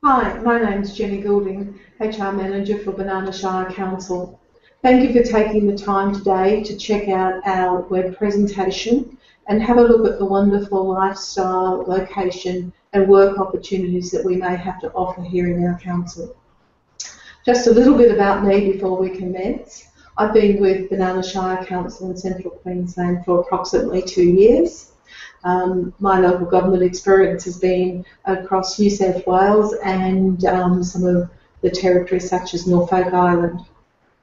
Hi, my name's Jenny Goulding, HR Manager for Banana Shire Council. Thank you for taking the time today to check out our web presentation and have a look at the wonderful lifestyle, location and work opportunities that we may have to offer here in our council. Just a little bit about me before we commence. I've been with Banana Shire Council in Central Queensland for approximately 2 years. My local government experience has been across New South Wales and some of the territories such as Norfolk Island.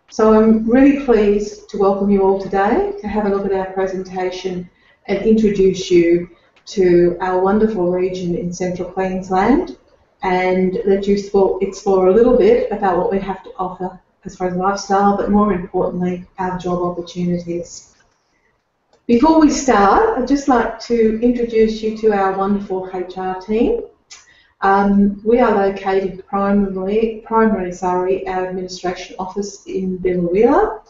So I'm really pleased to welcome you all today to have a look at our presentation and introduce you to our wonderful region in Central Queensland and let you explore a little bit about what we have to offer as far as lifestyle, but more importantly, our job opportunities. Before we start, I'd just like to introduce you to our wonderful HR team. We are located primarily, our administration office in Billawheeler,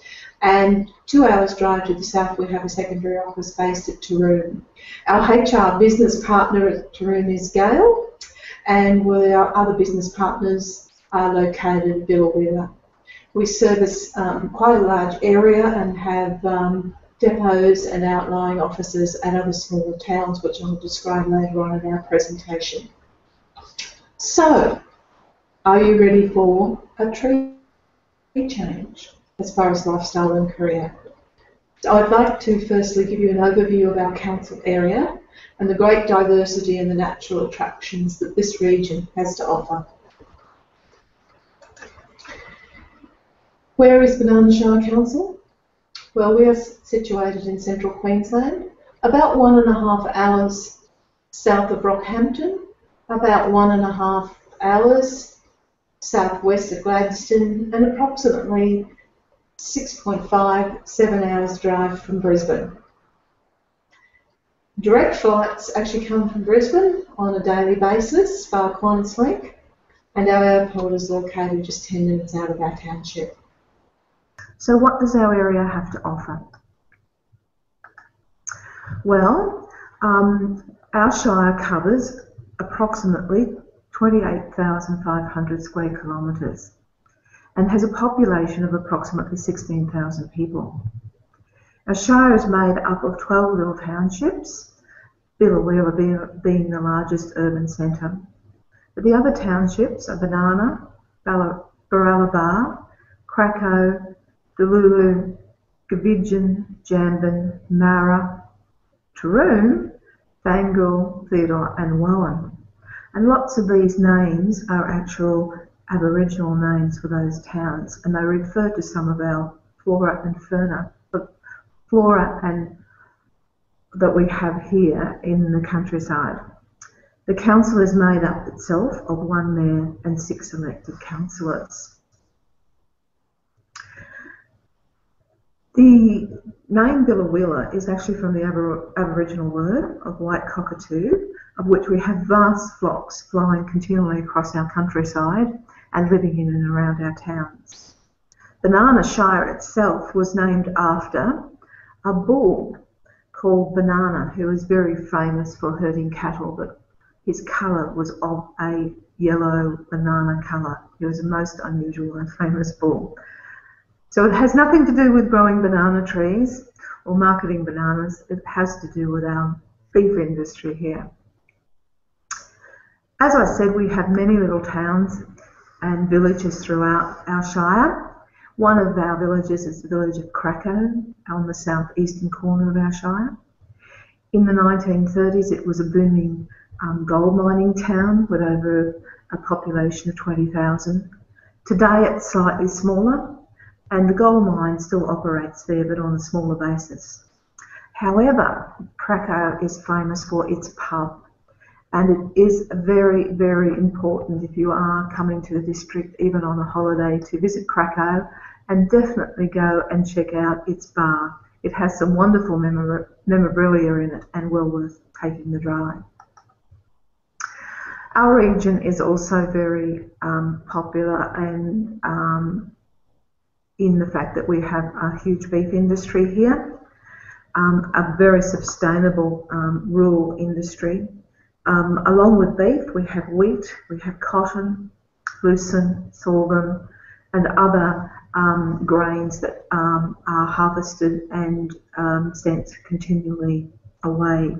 and 2 hours drive to the south we have a secondary office based at Taroom. Our HR business partner at Taroom is Gail, and our other business partners are located at Billawheeler. We service quite a large area and have depots and outlying offices at other smaller towns, which I'll describe later on in our presentation. So, are you ready for a tree change as far as lifestyle and career? So I'd like to firstly give you an overview of our council area and the great diversity and the natural attractions that this region has to offer. Where is Banana Shire Council? Well, we are situated in Central Queensland, about 1.5 hours south of Rockhampton, about 1.5 hours southwest of Gladstone, and approximately 6.5–7 hours drive from Brisbane. Direct flights actually come from Brisbane on a daily basis via QantasLink, and our airport is located just 10 minutes out of our township. So what does our area have to offer? Well, our shire covers approximately 28,500 square kilometres and has a population of approximately 16,000 people. Our shire is made up of 12 little townships, Billawheeler being the largest urban centre. But the other townships are Banana, Baralabar, Krakow, Delulu, Goulding, Jambin, Mara, Taroom, Thangal, Theodore and Wowan. And lots of these names are actual Aboriginal names for those towns, and they refer to some of our flora and fauna, that we have here in the countryside. The council is made up itself of 1 mayor and 6 elected councillors. The name Billawheeler is actually from the Aboriginal word of white cockatoo, of which we have vast flocks flying continually across our countryside and living in and around our towns. Banana Shire itself was named after a bull called Banana, who was very famous for herding cattle, but his colour was of a yellow banana colour. He was a most unusual and famous bull. So it has nothing to do with growing banana trees or marketing bananas. It has to do with our beef industry here. As I said, we have many little towns and villages throughout our shire. One of our villages is the village of Krakow on the southeastern corner of our shire. In the 1930s, it was a booming gold mining town with over a population of 20,000. Today, it's slightly smaller, and the gold mine still operates there, but on a smaller basis. However, Krakow is famous for its pub, and it is very, very important if you are coming to the district, even on a holiday, to visit Krakow and definitely go and check out its bar. It has some wonderful memorabilia in it and well worth taking the drive. Our region is also very popular and in the fact that we have a huge beef industry here, a very sustainable rural industry, Along with beef, we have wheat, we have cotton, lucerne, sorghum, and other grains that are harvested and sent continually away.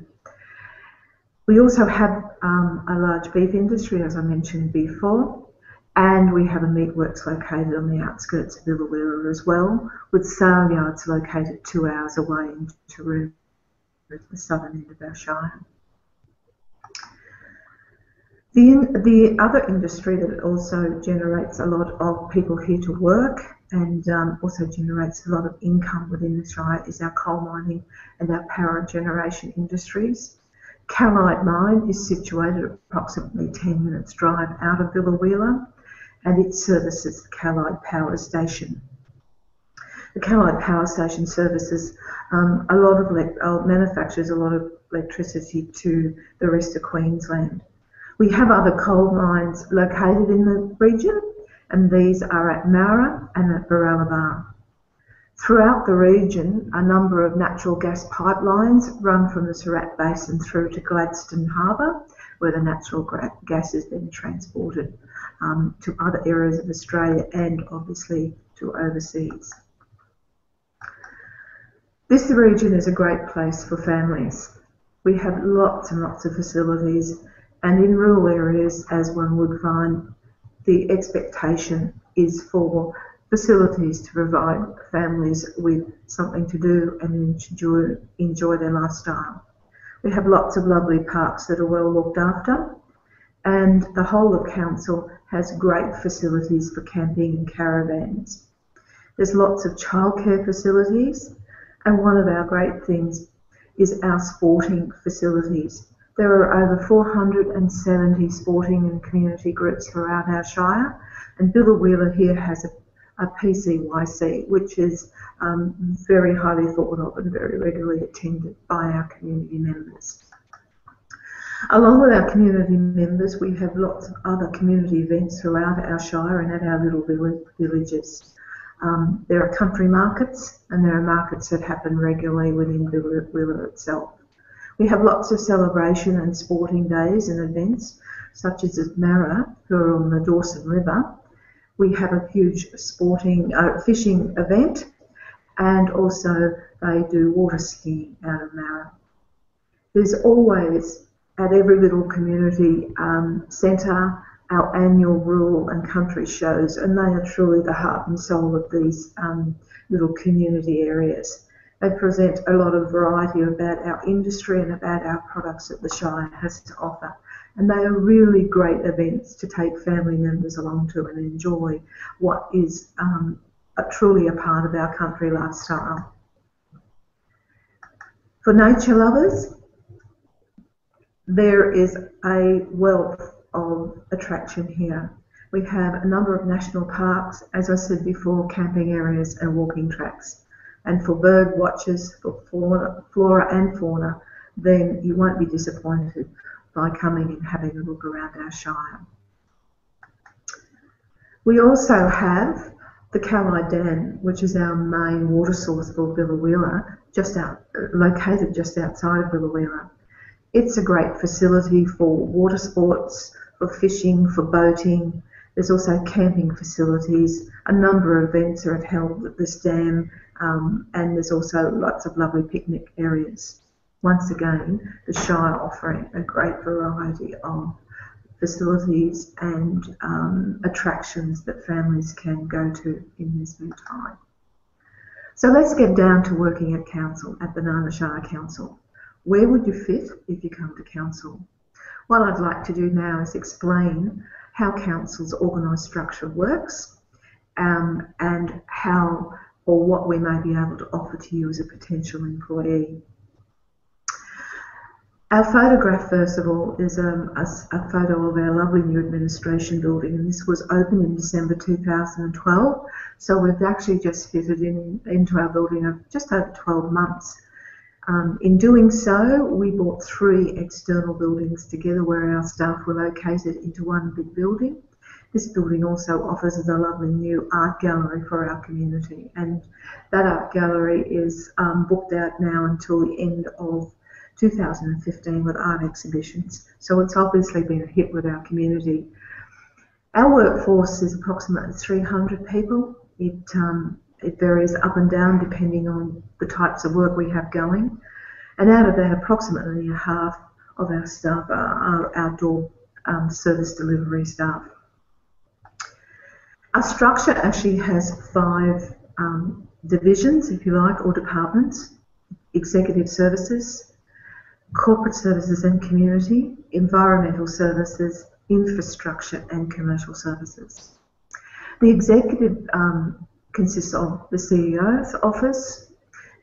We also have a large beef industry, as I mentioned before, and we have a meatworks located on the outskirts of Billawheeler as well, with sale yards located 2 hours away in Taroom, the southern end of our shire. The other industry that also generates a lot of people here to work and also generates a lot of income within the shire is our coal mining and our power generation industries. Callide Mine is situated approximately 10 minutes drive out of Billawheeler, and it services the Callide Power Station. The Callide Power Station services manufactures a lot of electricity to the rest of Queensland. We have other coal mines located in the region, and these are at Mara and at Baralabar. Throughout the region, a number of natural gas pipelines run from the Surat Basin through to Gladstone Harbour, where the natural gas is then transported to other areas of Australia and obviously to overseas. This region is a great place for families. We have lots and lots of facilities, and in rural areas, as one would find, the expectation is for facilities to provide families with something to do and enjoy their lifestyle. We have lots of lovely parks that are well looked after, and the whole of council has great facilities for camping and caravans. There's lots of childcare facilities, and one of our great things is our sporting facilities. There are over 470 sporting and community groups throughout our shire, and Billawheeler here has a PCYC, which is very highly thought of and very regularly attended by our community members. Along with our community members, we have lots of other community events throughout our shire and at our little villages. There are country markets, and there are markets that happen regularly within Billawheeler itself. We have lots of celebration and sporting days and events, such as at Mara, who are on the Dawson River. We have a huge fishing event, and also they do water skiing out of Mara. There's always, at every little community centre, our annual rural and country shows, and they are truly the heart and soul of these little community areas. They present a lot of variety about our industry and about our products that the Shire has to offer. And they are really great events to take family members along to and enjoy what is truly a part of our country lifestyle. For nature lovers, there is a wealth of attraction here. We have a number of national parks, as I said before, camping areas and walking tracks. And for bird watchers, for flora and fauna, then you won't be disappointed by coming and having a look around our shire. We also have the Callide Dam, which is our main water source for Billawheeler, located just outside of Billawheeler. It's a great facility for water sports, for fishing, for boating. There's also camping facilities. A number of events are held at this dam, and there's also lots of lovely picnic areas. Once again, the Shire offering a great variety of facilities and attractions that families can go to in this new time. So let's get down to working at council, at Banana Shire Council. Where would you fit if you come to council? What I'd like to do now is explain how council's organised structure works, and how or what we may be able to offer to you as a potential employee. Our photograph, first of all, is a photo of our lovely new administration building, and this was opened in December 2012, so we've actually just fitted into our building of just over 12 months. In doing so, we brought 3 external buildings together where our staff were located into one big building. This building also offers us a lovely new art gallery for our community, and that art gallery is booked out now until the end of 2015 with art exhibitions. So it's obviously been a hit with our community. Our workforce is approximately 300 people. It varies up and down depending on the types of work we have going. And out of that, approximately half of our staff are outdoor service delivery staff. Our structure actually has 5 divisions, if you like, or departments: executive services, corporate services and community, environmental services, infrastructure and commercial services. The executive consists of the CEO's office,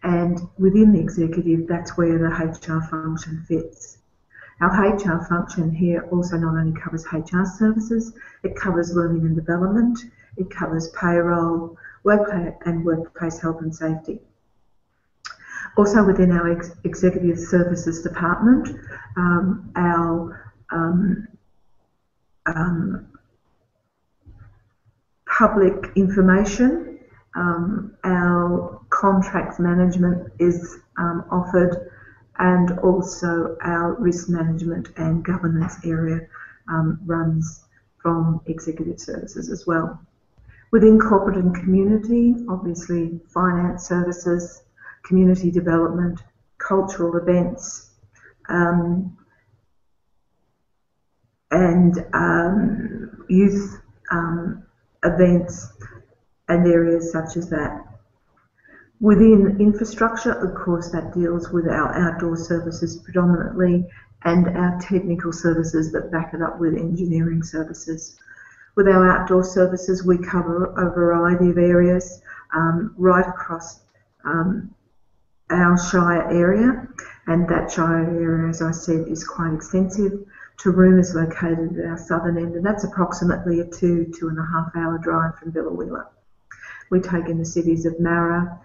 and within the executive, that's where the HR function fits. Our HR function here also not only covers HR services, it covers learning and development, it covers payroll, workplace health and safety. Also within our executive services department, our public information, our contracts management is offered, and also our risk management and governance area runs from executive services as well. Within corporate and community, obviously finance services, community development, cultural events, and youth events and areas such as that. Within infrastructure, of course, that deals with our outdoor services predominantly and our technical services that back it up with engineering services. With our outdoor services, we cover a variety of areas right across our Shire area, and that Shire area, as I said, is quite extensive. Taroom is located at our southern end, and that's approximately a 2.5 hour drive from Billawheeler. We take in the cities of Marra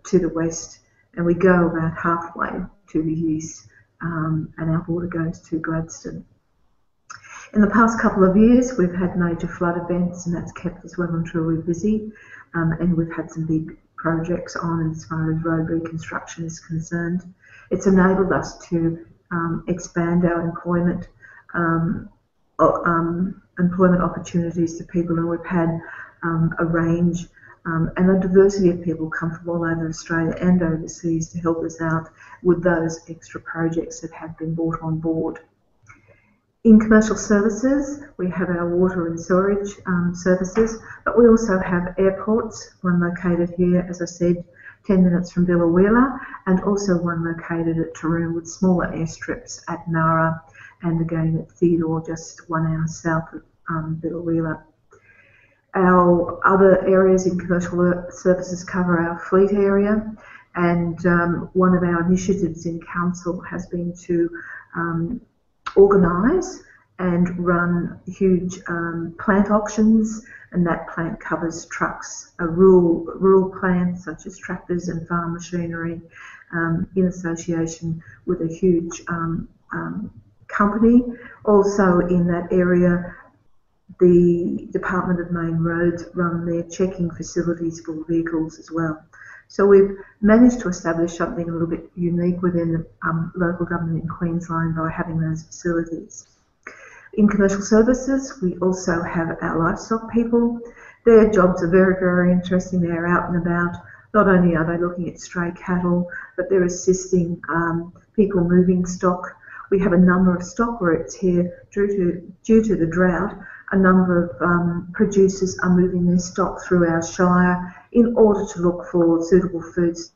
to the west, and we go about halfway to the east, and our border goes to Gladstone. In the past couple of years, we've had major flood events, and that's kept us well and truly busy, and we've had some big projects on as far as road reconstruction is concerned. It's enabled us to expand our employment opportunities to people, and we've had a range and a diversity of people come from all over Australia and overseas to help us out with those extra projects that have been brought on board. In commercial services, we have our water and sewerage services, but we also have airports, one located here, as I said, 10 minutes from Billawheeler, and also one located at Taroom with smaller airstrips at Nara and again at Theodore, just 1 hour south of Billawheeler. Our other areas in commercial services cover our fleet area, and one of our initiatives in council has been to organise and run huge plant auctions, and that plant covers trucks, a rural plant such as tractors and farm machinery, in association with a huge company. Also in that area, the Department of Main Roads run their checking facilities for vehicles as well. So we've managed to establish something a little bit unique within the local government in Queensland by having those facilities. In commercial services, we also have our livestock people. Their jobs are very, very interesting. They're out and about. Not only are they looking at stray cattle, but they're assisting people moving stock. We have a number of stock routes here due to the drought. A number of producers are moving their stock through our Shire in order to look for suitable foods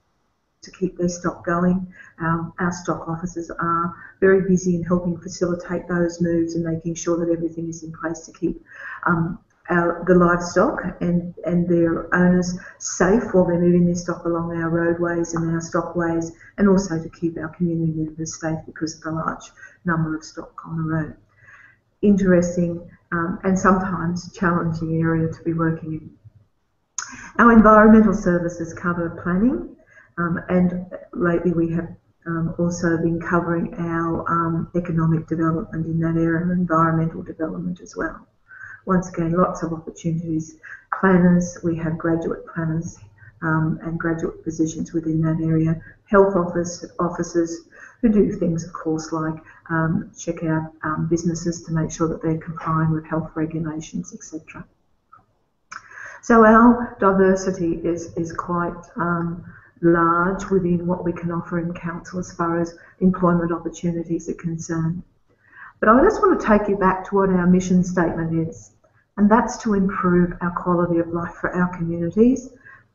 to keep their stock going. Our stock officers are very busy in helping facilitate those moves and making sure that everything is in place to keep the livestock and their owners safe while they're moving their stock along our roadways and our stockways, and also to keep our community members safe because of the large number of stock on the road. Interesting and sometimes challenging area to be working in. Our environmental services cover planning, and lately we have also been covering our economic development in that area and environmental development as well. Once again, lots of opportunities. Planners, we have graduate planners and graduate positions within that area. Health officers who do things, of course, like check out businesses to make sure that they're complying with health regulations, etc. So our diversity is quite large within what we can offer in council as far as employment opportunities are concerned. But I just want to take you back to what our mission statement is, and that's to improve our quality of life for our communities,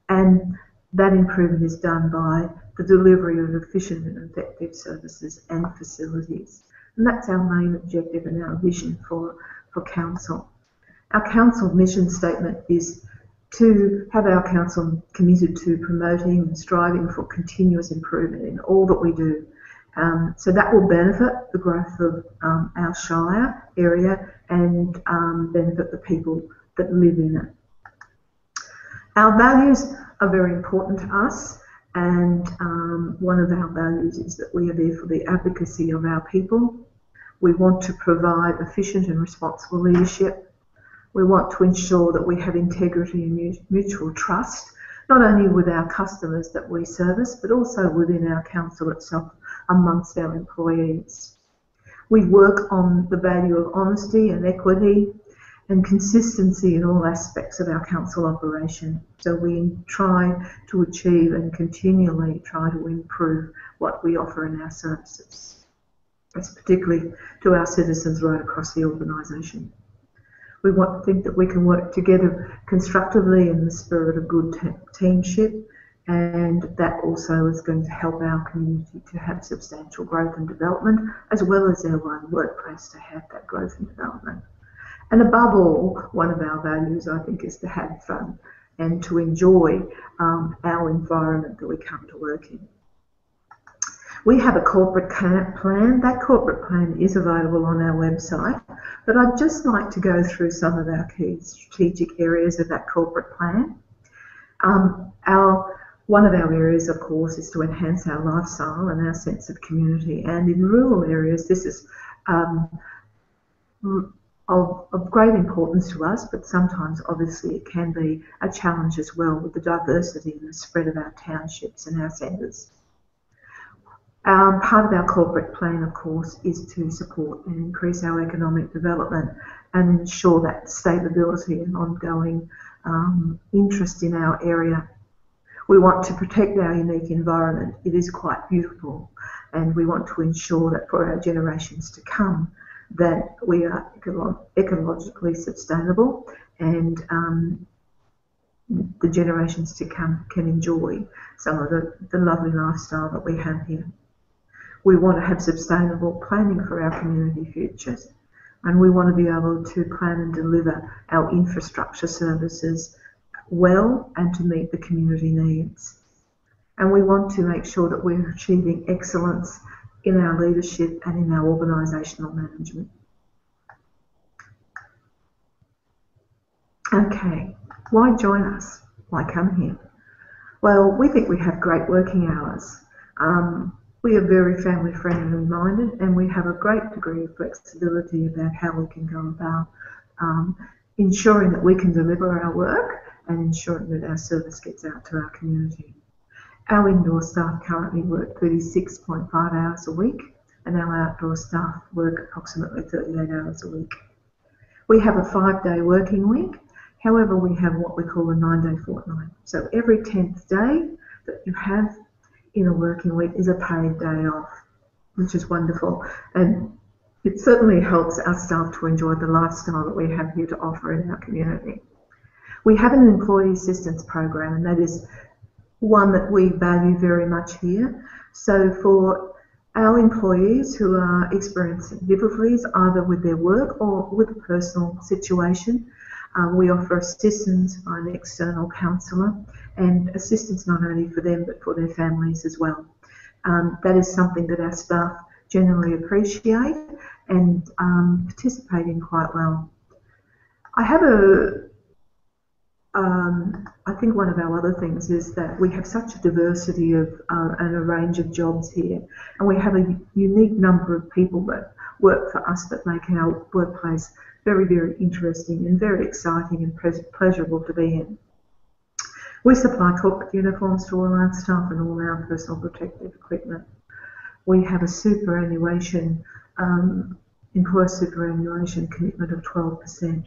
and that improvement is done by the delivery of efficient and effective services and facilities. And that's our main objective and our vision for council. Our council mission statement is to have our council committed to promoting and striving for continuous improvement in all that we do. So that will benefit the growth of our Shire area and benefit the people that live in it. Our values are very important to us, and one of our values is that we are there for the advocacy of our people. We want to provide efficient and responsible leadership. We want to ensure that we have integrity and mutual trust, not only with our customers that we service, but also within our council itself, amongst our employees. We work on the value of honesty and equity and consistency in all aspects of our council operation. So we try to achieve and continually try to improve what we offer in our services. That's particularly to our citizens right across the organisation. We want to think that we can work together constructively in the spirit of good teamship, and that also is going to help our community to have substantial growth and development, as well as our own workplace to have that growth and development. And above all, one of our values, I think, is to have fun and to enjoy our environment that we come to work in. We have a corporate plan. That corporate plan is available on our website, but I'd just like to go through some of our key strategic areas of that corporate plan. One of our areas, of course, is to enhance our lifestyle and our sense of community. And in rural areas, this is of great importance to us, but sometimes, obviously, it can be a challenge as well with the diversity and the spread of our townships and our centres. Part of our corporate plan, of course, is to support and increase our economic development and ensure that stability and ongoing interest in our area. We want to protect our unique environment. It is quite beautiful, and we want to ensure that for our generations to come that we are ecologically sustainable, and the generations to come can enjoy some of the lovely lifestyle that we have here. We want to have sustainable planning for our community futures, and we want to be able to plan and deliver our infrastructure services well and to meet the community needs. And we want to make sure that we're achieving excellence in our leadership and in our organisational management. Okay, why join us? Why come here? Well, we think we have great working hours. We are very family friendly minded, and we have a great degree of flexibility about how we can go about ensuring that we can deliver our work and ensuring that our service gets out to our community. Our indoor staff currently work 36.5 hours a week, and our outdoor staff work approximately 38 hours a week. We have a 5-day working week. However, we have what we call a 9-day fortnight. So every 10th day that you have in a working week is a paid day off, which is wonderful. And it certainly helps our staff to enjoy the lifestyle that we have here to offer in our community. We have an employee assistance program, and that is one that we value very much here. So for our employees who are experiencing difficulties either with their work or with a personal situation, we offer assistance by an external counsellor, and assistance not only for them but for their families as well. That is something that our staff generally appreciate and participate in quite well. I think one of our other things is that we have such a diversity of and a range of jobs here, and we have a unique number of people that work for us that make our workplace very, very interesting and very exciting and pleasurable to be in. We supply corporate uniforms to all our staff and all our personal protective equipment. we have a superannuation, employer superannuation commitment of 12%.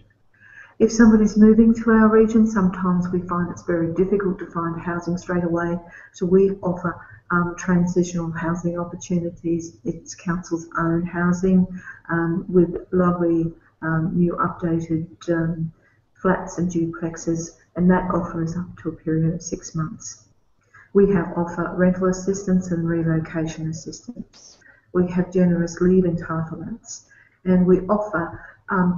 If somebody's moving to our region, sometimes we find it's very difficult to find housing straight away, so we offer transitional housing opportunities. It's council's own housing with lovely new updated flats and duplexes, and that offer is up to a period of 6 months. We offer rental assistance and relocation assistance. We have generous leave entitlements, and we offer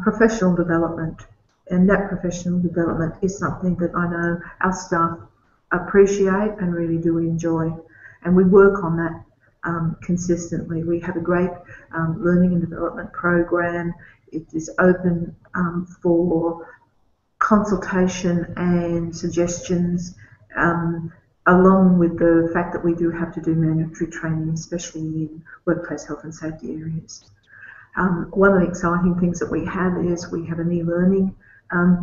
professional development. And that professional development is something that I know our staff appreciate and really do enjoy. And we work on that consistently. We have a great learning and development program. It is open for consultation and suggestions, along with the fact that we do have to do mandatory training, especially in workplace health and safety areas. One of the exciting things that we have is we have an e-learning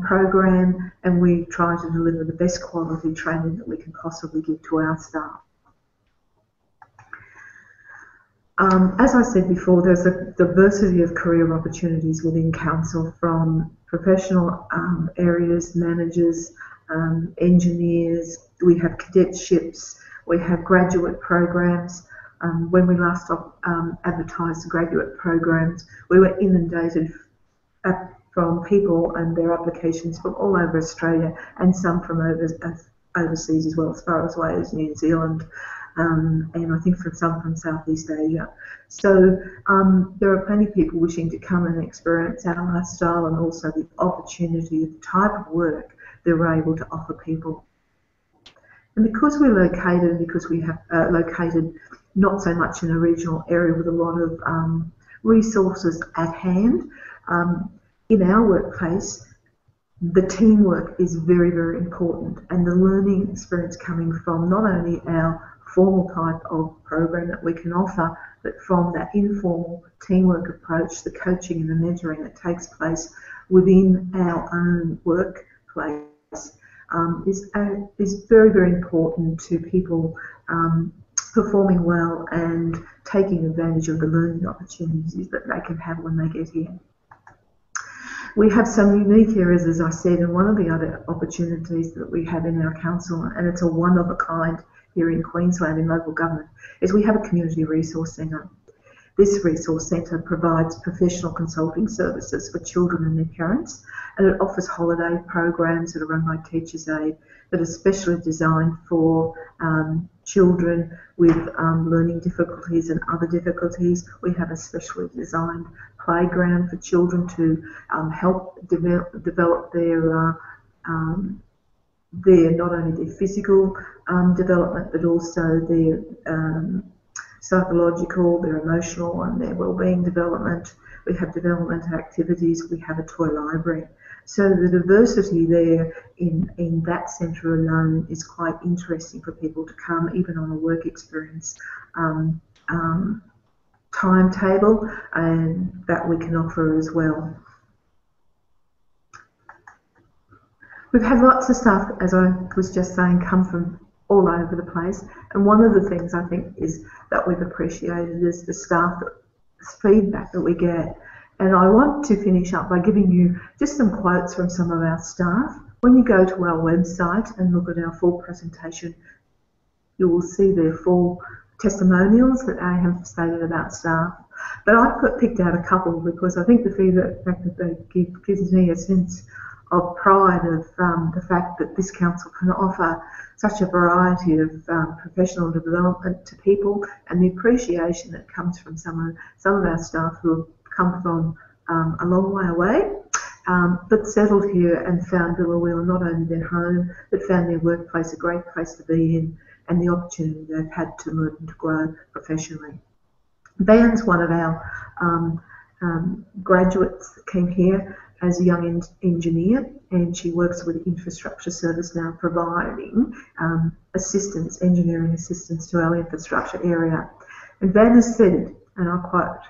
program, and we try to deliver the best quality training that we can possibly give to our staff. As I said before, there's a diversity of career opportunities within council, from professional areas, managers, engineers. We have cadetships, we have graduate programs. When we last advertised the graduate programs, we were inundated from people and their applications from all over Australia, and some from overseas as well, as far away as New Zealand, and I think some from Southeast Asia. So there are plenty of people wishing to come and experience our lifestyle, and also the opportunity, the type of work that we're able to offer people. And because we're located, located not so much in a regional area with a lot of resources at hand, in our workplace, the teamwork is very, very important, and the learning experience coming from not only our formal type of program that we can offer, but from that informal teamwork approach, the coaching and the mentoring that takes place within our own workplace is very, very important to people performing well and taking advantage of the learning opportunities that they can have when they get here. We have some unique areas, as I said, and one of the other opportunities that we have in our council, and it's a one of a kind here in Queensland in local government, is we have a community resource centre. This resource centre provides professional consulting services for children and their parents, and it offers holiday programs that are run by Teachers Aid that are specially designed for children with learning difficulties and other difficulties. We have a specially designed playground for children to help develop their not only their physical development, but also their psychological, their emotional and their wellbeing development. We have development activities, we have a toy library. So the diversity there in that centre alone is quite interesting for people to come, even on a work experience timetable, and that we can offer as well. We've had lots of staff, as I was just saying, come from all over the place, and one of the things I think is that we've appreciated is the staff feedback that we get. And I want to finish up by giving you just some quotes from some of our staff. When you go to our website and look at our full presentation, you will see their full testimonials that I have stated about staff. But I've picked out a couple because I think the feedback that they give gives me a sense of pride of the fact that this council can offer such a variety of professional development to people, and the appreciation that comes from some of our staff who have come from a long way away, but settled here and found Billawheeler not only their home, but found their workplace a great place to be in, and the opportunity they've had to learn and to grow professionally. Van's one of our graduates that came here as a young engineer, and she works with Infrastructure Service now, providing assistance, engineering assistance to our infrastructure area. And Van has said, and I quote,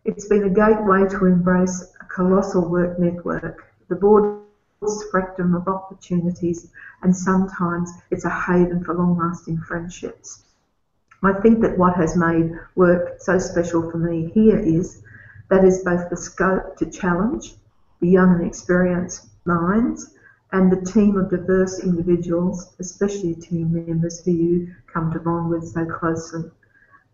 "It's been a gateway to embrace a colossal work network, the broad spectrum of opportunities, and sometimes it's a haven for long-lasting friendships." I think that what has made work so special for me here is that is both the scope to challenge the young and experienced minds and the team of diverse individuals, especially team members who you come to bond with so closely.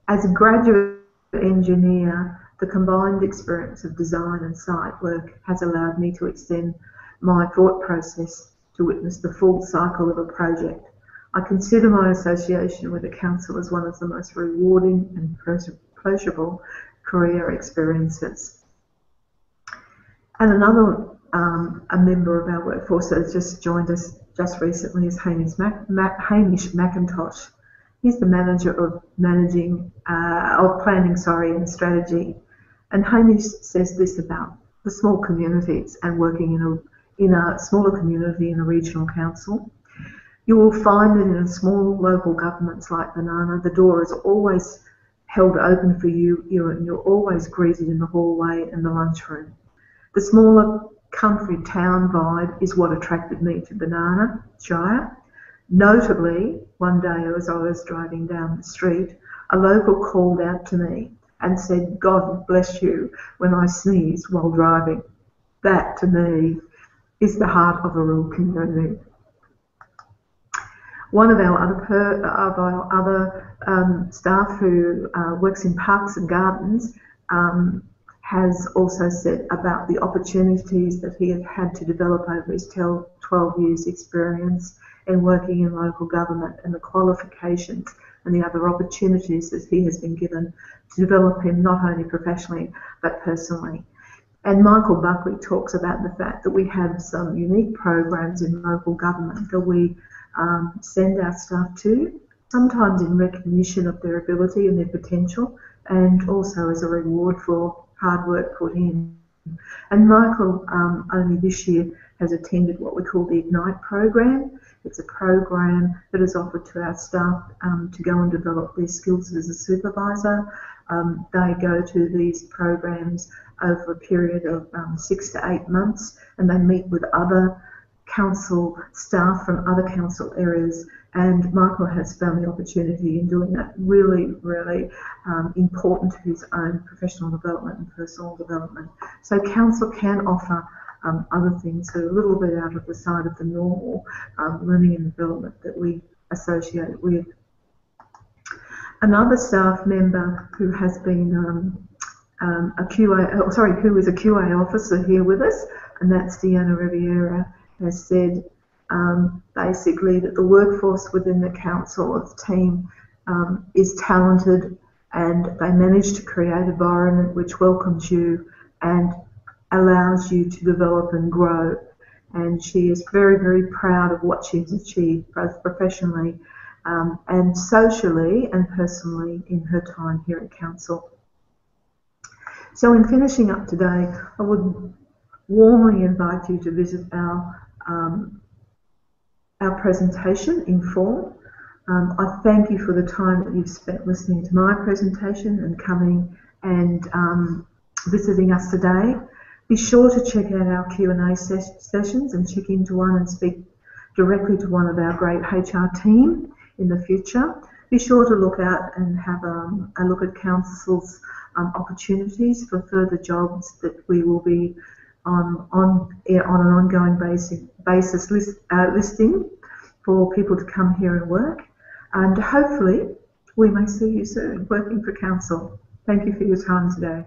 As a graduate engineer, the combined experience of design and site work has allowed me to extend my thought process to witness the full cycle of a project. I consider my association with the council as one of the most rewarding and pleasurable career experiences. And another a member of our workforce that has just joined us just recently is Hamish McIntosh. He's the manager of planning and strategy. And Hamish says this about the small communities and working in a smaller community in a regional council. You will find that in small local governments like Banana, the door is always held open for you, and you're always greeted in the hallway and the lunchroom. The smaller country town vibe is what attracted me to Banana Shire. Notably, one day as I was driving down the street, a local called out to me and said, "God bless you," when I sneezed while driving. That, to me, is the heart of a rural community. One of our other staff who works in parks and gardens has also said about the opportunities that he has had to develop over his 12 years experience in working in local government, and the qualifications and the other opportunities that he has been given to develop him not only professionally but personally. And Michael Buckley talks about the fact that we have some unique programs in local government that we send our staff to, sometimes in recognition of their ability and their potential, and also as a reward for hard work put in. And Michael only this year has attended what we call the Ignite program. It's a program that is offered to our staff to go and develop their skills as a supervisor. They go to these programs over a period of 6 to 8 months, and they meet with other council staff from other council areas, and Michael has found the opportunity in doing that really important to his own professional development and personal development. So council can offer other things that are a little bit out of the side of the normal learning and development that we associate with. Another staff member who has been who is a QA officer here with us, and that's Deanna Riviera, has said basically that the workforce within the council of the team is talented, and they manage to create an environment which welcomes you and allows you to develop and grow. And she is very, very proud of what she's achieved, both professionally and socially and personally in her time here at council. So in finishing up today, I would warmly invite you to visit our presentation in full. I thank you for the time that you've spent listening to my presentation and coming and visiting us today. Be sure to check out our Q&A sessions and check into one and speak directly to one of our great HR team in the future. Be sure to look out and have a look at council's opportunities for further jobs that we will be on an ongoing basis listing for people to come here and work. And hopefully we may see you soon working for council. Thank you for your time today.